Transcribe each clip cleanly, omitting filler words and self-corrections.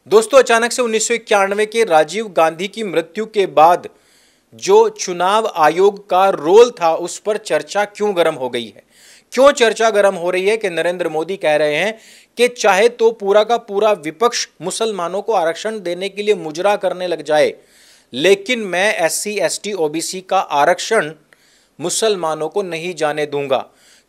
दोस्तों, अचानक से 1991 के राजीव गांधी की मृत्यु के बाद जो चुनाव आयोग का रोल था उस पर चर्चा क्यों गर्म हो गई है। क्यों चर्चा गर्म हो रही है कि नरेंद्र मोदी कह रहे हैं कि चाहे तो पूरा का पूरा विपक्ष मुसलमानों को आरक्षण देने के लिए मुजरा करने लग जाए, लेकिन मैं एससी एसटी ओबीसी का आरक्षण मुसलमानों को नहीं जाने दूंगा।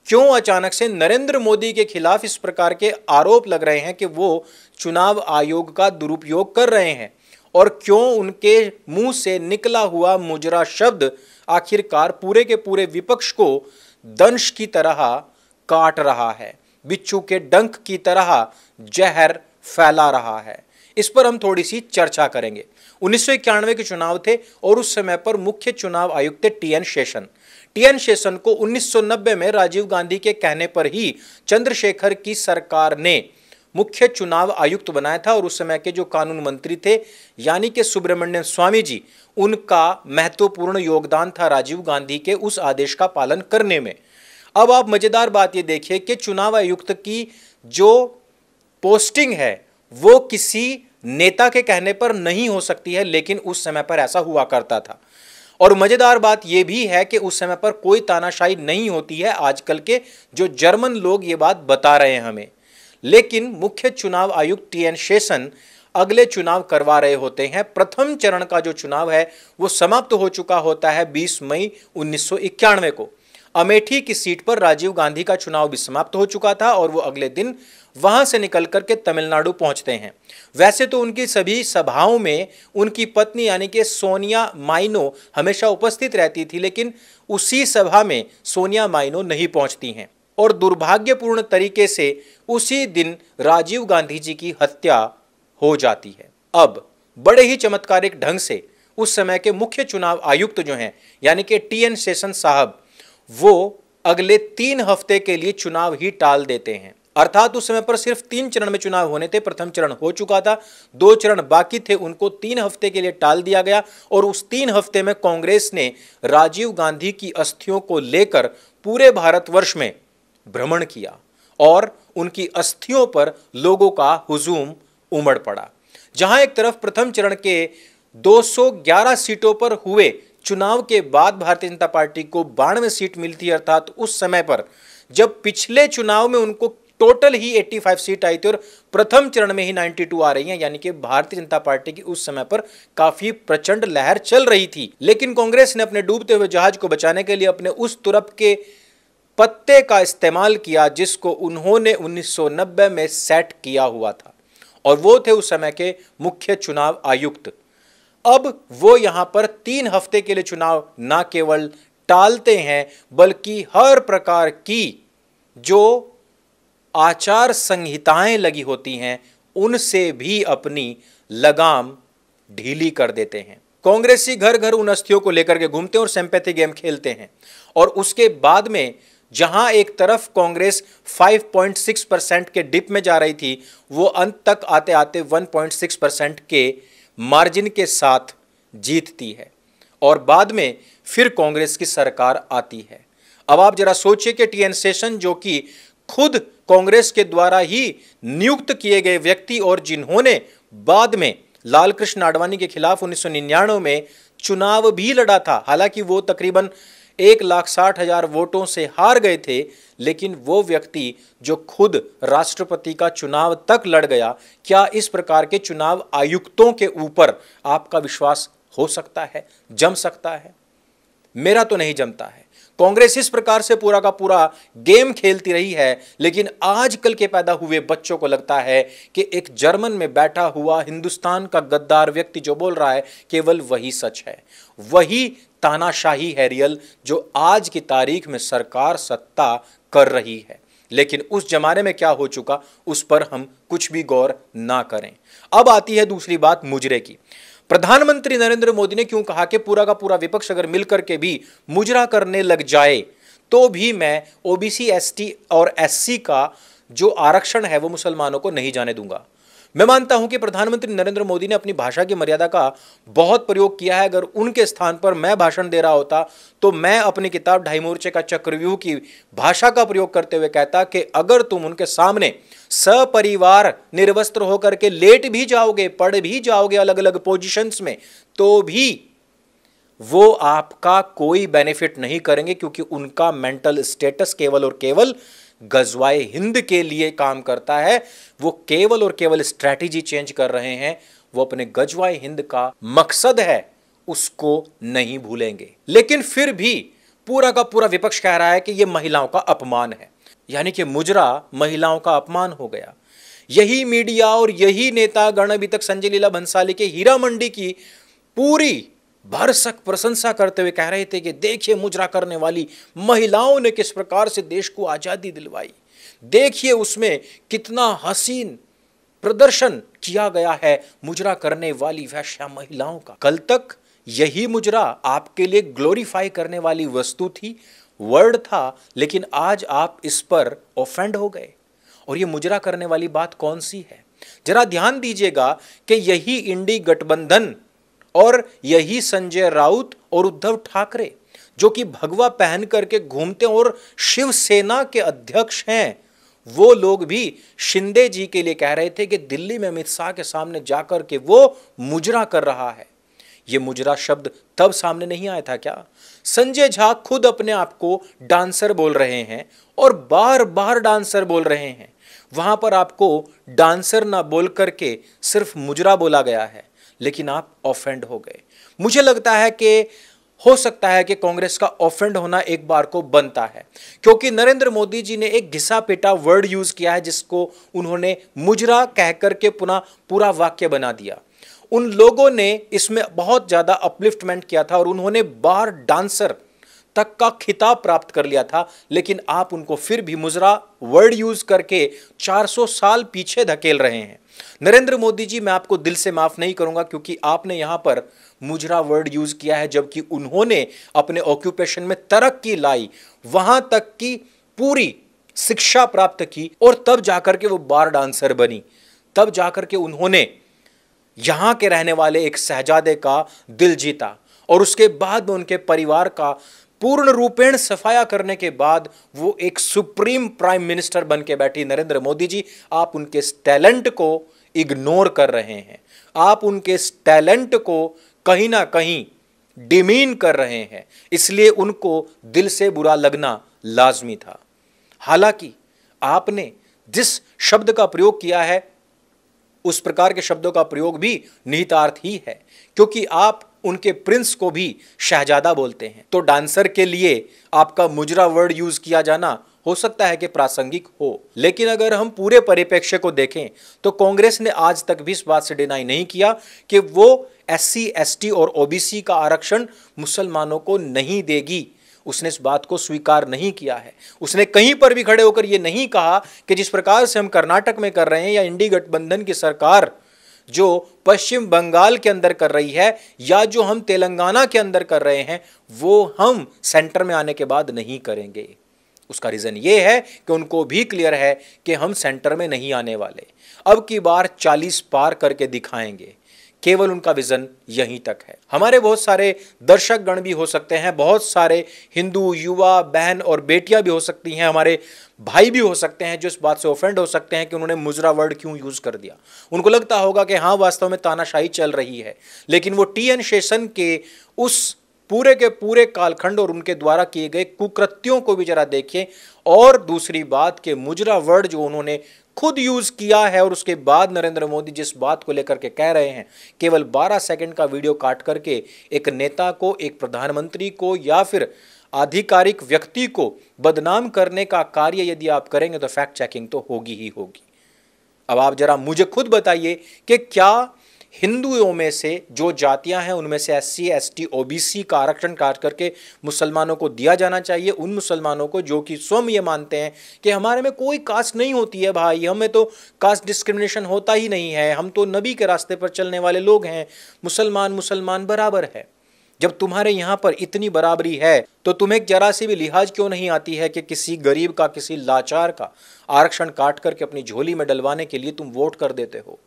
क्यों अचानक से नरेंद्र मोदी के खिलाफ इस प्रकार के आरोप लग रहे हैं कि वो चुनाव आयोग का दुरुपयोग कर रहे हैं, और क्यों उनके मुंह से निकला हुआ मुजरा शब्द आखिरकार पूरे के पूरे विपक्ष को दंश की तरह काट रहा है, बिच्छू के डंक की तरह जहर फैला रहा है। इस पर हम थोड़ी सी चर्चा करेंगे। 1991 के चुनाव थे और उस समय पर मुख्य चुनाव आयुक्त थे टीएन शेषन। टीएन शेषन को 1990 में राजीव गांधी के कहने पर ही चंद्रशेखर की सरकार ने मुख्य चुनाव आयुक्त बनाया था, और उस समय के जो कानून मंत्री थे यानी कि सुब्रमण्यम स्वामी जी, उनका महत्वपूर्ण योगदान था राजीव गांधी के उस आदेश का पालन करने में। अब आप मजेदार बात ये देखिए कि चुनाव आयुक्त की जो पोस्टिंग है वो किसी नेता के कहने पर नहीं हो सकती है, लेकिन उस समय पर ऐसा हुआ करता था। और मजेदार बात यह भी है कि उस समय पर कोई तानाशाही नहीं होती है, आजकल के जो जर्मन लोग ये बात बता रहे हैं हमें। लेकिन मुख्य चुनाव आयुक्त टीएन शेषन अगले चुनाव करवा रहे होते हैं। प्रथम चरण का जो चुनाव है वो समाप्त हो चुका होता है 20 मई 1991 को। अमेठी की सीट पर राजीव गांधी का चुनाव भी समाप्त हो चुका था और वो अगले दिन वहां से निकल करके तमिलनाडु पहुंचते हैं। वैसे तो उनकी सभी सभाओं में उनकी पत्नी यानी कि सोनिया माइनो हमेशा उपस्थित रहती थी, लेकिन उसी सभा में सोनिया माइनो नहीं पहुंचती हैं और दुर्भाग्यपूर्ण तरीके से उसी दिन राजीव गांधी जी की हत्या हो जाती है। अब बड़े ही चमत्कारिक ढंग से उस समय के मुख्य चुनाव आयुक्त जो हैं यानी कि टीएन शेषन साहब, वो अगले 3 हफ्ते के लिए चुनाव ही टाल देते हैं। अर्थात उस समय पर सिर्फ 3 चरण में चुनाव होने थे। प्रथम चरण हो चुका था, 2 चरण बाकी थे, उनको 3 हफ्ते के लिए टाल दिया गया। और उस 3 हफ्ते में कांग्रेस ने राजीव गांधी की अस्थियों को लेकर पूरे भारतवर्ष में भ्रमण किया और उनकी अस्थियों पर लोगों का हुजूम उमड़ पड़ा। जहां एक तरफ प्रथम चरण के 211 सीटों पर हुए चुनाव के बाद भारतीय जनता पार्टी को 92 सीट मिलती है, अर्थात उस समय पर जब पिछले चुनाव में उनको टोटल ही 85 सीट आई थी और प्रथम चरण में ही 92 आ रही हैं, यानी कि भारतीय जनता पार्टी की उस समय पर काफी प्रचंड लहर चल रही थी। लेकिन कांग्रेस ने अपने डूबते हुए जहाज को बचाने के लिए अपने उस तुरप के पत्ते का इस्तेमाल किया जिसको उन्होंने 1990 में सेट किया हुआ था, और वो थे उस समय के मुख्य चुनाव आयुक्त। अब वो यहां पर 3 हफ्ते के लिए चुनाव ना केवल टालते हैं बल्कि हर प्रकार की जो आचार संहिताएं लगी होती हैं उनसे भी अपनी लगाम ढीली कर देते हैं। कांग्रेसी घर घर उन अस्थियों को लेकर के घूमते हैं और सिंपैथी गेम खेलते हैं, और उसके बाद में जहां एक तरफ कांग्रेस 5.6% के डिप में जा रही थी, वो अंत तक आते आते 1.6% के मार्जिन के साथ जीतती है और बाद में फिर कांग्रेस की सरकार आती है। अब आप जरा सोचिए कि टीएन शेषन जो कि खुद कांग्रेस के द्वारा ही नियुक्त किए गए व्यक्ति और जिन्होंने बाद में लाल कृष्ण आडवाणी के खिलाफ 1999 में चुनाव भी लड़ा था, हालांकि वो तकरीबन 1,60,000 वोटों से हार गए थे, लेकिन वो व्यक्ति जो खुद राष्ट्रपति का चुनाव तक लड़ गया, क्या इस प्रकार के चुनाव आयुक्तों के ऊपर आपका विश्वास हो सकता है, जम सकता है? मेरा तो नहीं जमता है। कांग्रेस इस प्रकार से पूरा का पूरा गेम खेलती रही है, लेकिन आजकल के पैदा हुए बच्चों को लगता है कि एक जर्मन में बैठा हुआ हिंदुस्तान का गद्दार व्यक्ति जो बोल रहा है केवल वही सच है, वही तानाशाही है रियल, जो आज की तारीख में सरकार सत्ता कर रही है। लेकिन उस जमाने में क्या हो चुका उस पर हम कुछ भी गौर ना करें। अब आती है दूसरी बात मुजरे की। प्रधानमंत्री नरेंद्र मोदी ने क्यों कहा कि पूरा का पूरा विपक्ष अगर मिलकर के भी मुजरा करने लग जाए तो भी मैं ओबीसी एसटी और एससी का जो आरक्षण है वो मुसलमानों को नहीं जाने दूंगा। मैं मानता हूं कि प्रधानमंत्री नरेंद्र मोदी ने अपनी भाषा की मर्यादा का बहुत प्रयोग किया है। अगर उनके स्थान पर मैं भाषण दे रहा होता तो मैं अपनी किताब ढाई मोर्चे का चक्रव्यूह की भाषा का प्रयोग करते हुए कहता कि अगर तुम उनके सामने सपरिवार निर्वस्त्र होकर के लेट भी जाओगे, पढ़ भी जाओगे अलग अलग पोजीशंस में, तो भी वो आपका कोई बेनिफिट नहीं करेंगे, क्योंकि उनका मेंटल स्टेटस केवल और केवल गजवाए हिंद के लिए काम करता है। वो केवल और केवल स्ट्रैटेजी चेंज कर रहे हैं, वो अपने गजवाए हिंद का मकसद है उसको नहीं भूलेंगे। लेकिन फिर भी पूरा का पूरा विपक्ष कह रहा है कि यह महिलाओं का अपमान है, यानी कि मुजरा महिलाओं का अपमान हो गया। यही मीडिया और यही नेतागण अभी तक संजय लीला भंसाली के हीरा मंडी की पूरी भरसक प्रशंसा करते हुए कह रहे थे कि देखिए मुजरा करने वाली महिलाओं ने किस प्रकार से देश को आजादी दिलवाई, देखिए उसमें कितना हसीन प्रदर्शन किया गया है मुजरा करने वाली वैश्या महिलाओं का। कल तक यही मुजरा आपके लिए ग्लोरीफाई करने वाली वस्तु थी, वर्ड था, लेकिन आज आप इस पर ऑफेंड हो गए। और ये मुजरा करने वाली बात कौन सी है? जरा ध्यान दीजिएगा कि यही इंडी गठबंधन और यही संजय राउत और उद्धव ठाकरे जो कि भगवा पहन करके घूमते हैं और शिवसेना के अध्यक्ष हैं, वो लोग भी शिंदे जी के लिए कह रहे थे कि दिल्ली में अमित शाह के सामने जाकर के वो मुजरा कर रहा है। ये मुजरा शब्द तब सामने नहीं आया था क्या? संजय झा खुद अपने आप को डांसर बोल रहे हैं और बार बार डांसर बोल रहे हैं। वहां पर आपको डांसर ना बोल करके सिर्फ मुजरा बोला गया है, लेकिन आप ऑफेंड हो गए। मुझे लगता है कि हो सकता है कि कांग्रेस का ऑफेंड होना एक बार को बनता है, क्योंकि नरेंद्र मोदी जी ने एक घिसा पेटा वर्ड यूज किया है जिसको उन्होंने मुजरा कहकर के पुनः पूरा वाक्य बना दिया। उन लोगों ने इसमें बहुत ज्यादा अपलिफ्टमेंट किया था और उन्होंने बार डांसर तक का खिताब प्राप्त कर लिया था, लेकिन आप उनको फिर भी मुजरा वर्ड यूज करके 400 साल पीछे धकेल रहे हैं। नरेंद्र मोदी जी, मैं आपको दिल से माफ नहीं करूंगा, क्योंकि आपने यहां पर मुजरा वर्ड यूज किया है, जबकि उन्होंने अपने ऑक्यूपेशन में तरक्की लाई, वहां तक की पूरी शिक्षा प्राप्त की और तब जाकर के वो बार डांसर बनी, तब जाकर के उन्होंने यहां के रहने वाले एक शहजादे का दिल जीता और उसके बाद में उनके परिवार का पूर्ण रूपेण सफाया करने के बाद वो एक सुप्रीम प्राइम मिनिस्टर बन के बैठी। नरेंद्र मोदी जी, आप उनके इस टैलेंट को इग्नोर कर रहे हैं, आप उनके इस टैलेंट को कहीं ना कहीं डिमीन कर रहे हैं, इसलिए उनको दिल से बुरा लगना लाजमी था। हालांकि आपने जिस शब्द का प्रयोग किया है उस प्रकार के शब्दों का प्रयोग भी निहितार्थ ही है, क्योंकि आप उनके प्रिंस को भी शहजादा बोलते हैं। तो डांसर के लिए आपका मुजरा वर्ड यूज किया जाना हो सकता है कि प्रासंगिक हो, लेकिन अगर हम पूरे परिप्रेक्ष्य को देखें तो कांग्रेस ने आज तक भी इस बात से डिनाई नहीं किया कि वो SC, ST और OBC का आरक्षण मुसलमानों को नहीं देगी। उसने इस बात को स्वीकार नहीं किया है। उसने कहीं पर भी खड़े होकर यह नहीं कहा कि जिस प्रकार से हम कर्नाटक में कर रहे हैं या इंडी गठबंधन की सरकार जो पश्चिम बंगाल के अंदर कर रही है या जो हम तेलंगाना के अंदर कर रहे हैं, वो हम सेंटर में आने के बाद नहीं करेंगे। उसका रीजन यह है कि उनको भी क्लियर है कि हम सेंटर में नहीं आने वाले, अब की बार 40 पार करके दिखाएंगे। केवल उनका विजन यहीं तक है। हमारे बहुत सारे दर्शक गण भी हो सकते हैं, बहुत सारे हिंदू युवा बहन और बेटियां भी हो सकती हैं, हमारे भाई भी हो सकते हैं जो इस बात से ऑफेंड हो सकते हैं कि उन्होंने मुजरा वर्ड क्यों यूज कर दिया। उनको लगता होगा कि हाँ, वास्तव में तानाशाही चल रही है, लेकिन वो TN शेषन के उस पूरे के पूरे कालखंड और उनके द्वारा किए गए कुकृत्यों को भी जरा देखिए। और दूसरी बात कि मुजरा वर्ड जो उन्होंने खुद यूज किया है और उसके बाद नरेंद्र मोदी जिस बात को लेकर के कह रहे हैं, केवल 12 सेकंड का वीडियो काट करके एक नेता को, एक प्रधानमंत्री को या फिर आधिकारिक व्यक्ति को बदनाम करने का कार्य यदि आप करेंगे तो फैक्ट चेकिंग तो होगी ही होगी। अब आप जरा मुझे खुद बताइए कि क्या हिंदुओं में से जो जातियां हैं उनमें से SC, ST, OBC का आरक्षण काट करके मुसलमानों को दिया जाना चाहिए? उन मुसलमानों को जो कि स्वयं ये मानते हैं कि हमारे में कोई कास्ट नहीं होती है भाई, हमें तो कास्ट डिस्क्रिमिनेशन होता ही नहीं है, हम तो नबी के रास्ते पर चलने वाले लोग हैं, मुसलमान बराबर है। जब तुम्हारे यहाँ पर इतनी बराबरी है तो तुम्हें जरा सी भी लिहाज क्यों नहीं आती है कि किसी गरीब का, किसी लाचार का आरक्षण काट करके अपनी झोली में डलवाने के लिए तुम वोट कर देते हो?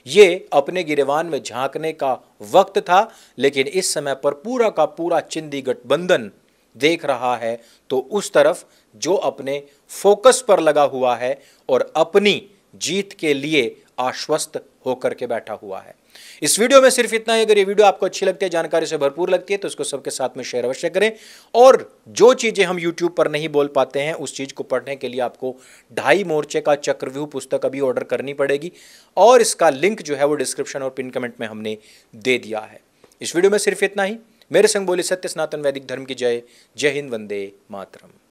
ये अपने गिरेबान में झांकने का वक्त था, लेकिन इस समय पर पूरा का पूरा चिंदी गठबंधन देख रहा है तो उस तरफ जो अपने फोकस पर लगा हुआ है और अपनी जीत के लिए आश्वस्त होकर के बैठा हुआ है। इस वीडियो में सिर्फ इतना ही। अगर ये वीडियो आपको अच्छी लगती है, जानकारी से भरपूर लगती है, तो इसको सबके साथ में शेयर अवश्य करें। और जो चीजें हम YouTube पर नहीं बोल पाते हैं उस चीज को पढ़ने के लिए आपको 2.5 मोर्चे का चक्रव्यूह पुस्तक अभी ऑर्डर करनी पड़ेगी, और इसका लिंक जो है वो डिस्क्रिप्शन और पिन कमेंट में हमने दे दिया है। इस वीडियो में सिर्फ इतना ही। मेरे संग बोली सत्य सनातन वैदिक धर्म की जय। जय हिंद, वंदे मातरम।